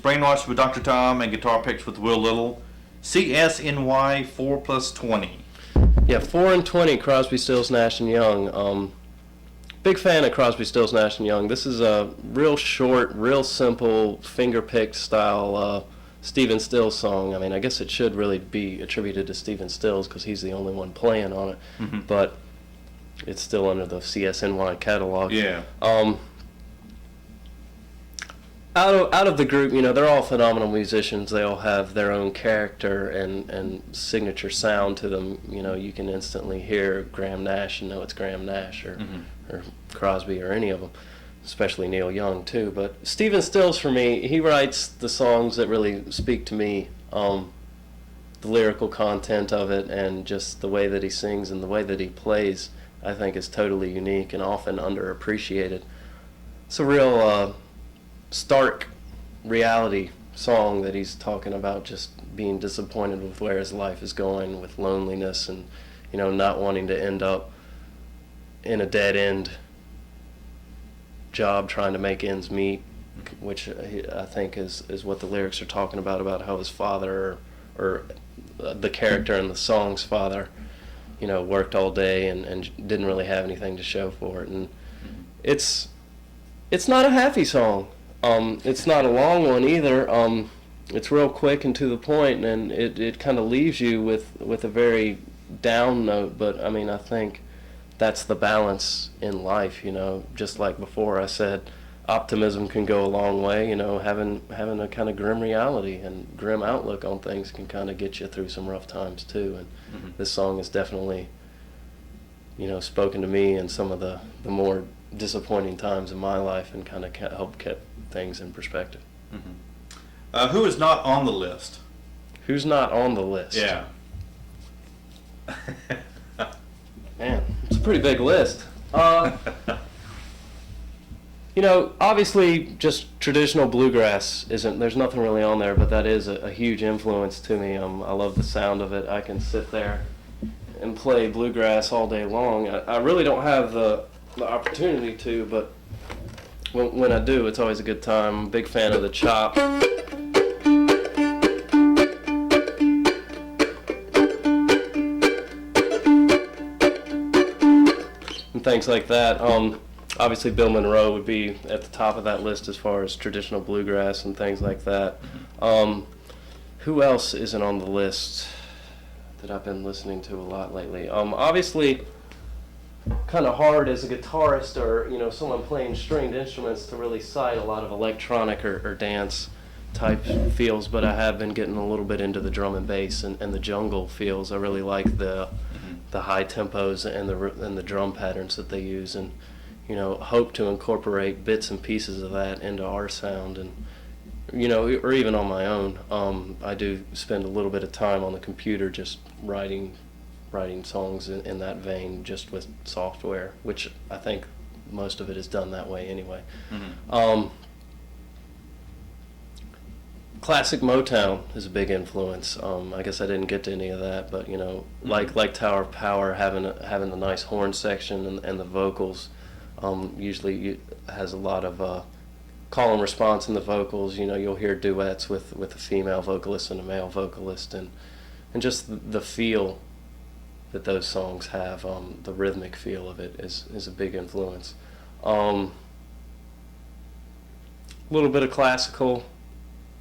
Brainwashed with Dr. Tom and Guitar Picks with Will Little. CSNY 4+20. Yeah, 4 and 20, Crosby, Stills, Nash and Young. Big fan of Crosby, Stills, Nash and Young. This is a real short, real simple, finger-picked style Stephen Stills song. I mean, I guess it should really be attributed to Stephen Stills because he's the only one playing on it. Mm-hmm. But it's still under the CSNY catalog. Yeah. Out of the group, you know, they're all phenomenal musicians. They all have their own character and signature sound to them. You know, you can instantly hear Graham Nash and know it's Graham Nash or Crosby or any of them, especially Neil Young too. But Stephen Stills, for me, he writes the songs that really speak to me. The lyrical content of it and just the way that he sings and the way that he plays, I think, is totally unique and often underappreciated. It's a real stark reality song that he's talking about just being disappointed with where his life is going, with loneliness and, you know, not wanting to end up in a dead-end job trying to make ends meet, which I think is what the lyrics are talking about how his father or the character in the song's father, you know, worked all day and didn't really have anything to show for it. And it's not a happy song. It's not a long one either. It's real quick and to the point, and it kind of leaves you with a very down note. But I mean, I think that's the balance in life. You know, just like before I said, optimism can go a long way. You know, having a kind of grim reality and grim outlook on things can kind of get you through some rough times too. And this song has definitely, you know, spoken to me in some of the more disappointing times in my life and kind of helped keep things in perspective. Who is not on the list? Who's not on the list? Yeah. Man, it's a pretty big list. You know, obviously just traditional bluegrass there's nothing really on there, but that is a huge influence to me. I love the sound of it. I can sit there and play bluegrass all day long. I really don't have the opportunity to, but when I do, it's always a good time. I'm a big fan of the chop. And things like that. Obviously Bill Monroe would be at the top of that list as far as traditional bluegrass and things like that. Who else isn't on the list that I've been listening to a lot lately? Obviously, kind of hard as a guitarist or, you know, someone playing stringed instruments to really cite a lot of electronic or dance type feels, but I have been getting a little bit into the drum and bass and the jungle feels. I really like the high tempos and the drum patterns that they use, and, you know, hope to incorporate bits and pieces of that into our sound, and, you know, or even on my own. I do spend a little bit of time on the computer just writing songs in that vein, just with software, which I think most of it is done that way anyway. Classic Motown is a big influence. I guess I didn't get to any of that, but, you know, like Tower of Power, having the nice horn section and the vocals usually has a lot of call and response in the vocals. You know, you'll hear duets with a female vocalist and a male vocalist, and just the feel that those songs have, the rhythmic feel of it is a big influence. A little bit of classical,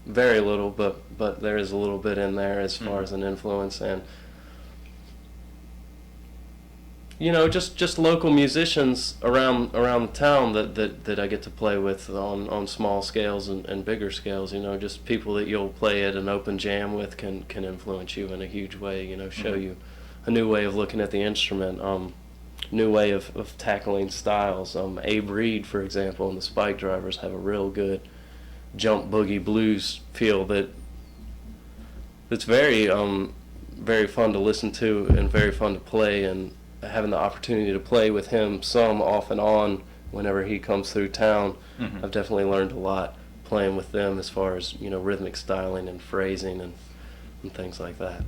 very little, but there is a little bit in there as far as an influence, and, you know, just local musicians around the town that I get to play with on small scales and bigger scales. You know, just people that you'll play at an open jam with can influence you in a huge way. You know, show you a new way of looking at the instrument, new way of tackling styles. Abe Reed, for example, and the Spike Drivers have a real good jump boogie blues feel that's very very fun to listen to and very fun to play, and having the opportunity to play with him some off and on whenever he comes through town, I've definitely learned a lot playing with them as far as, you know, rhythmic styling and phrasing and things like that.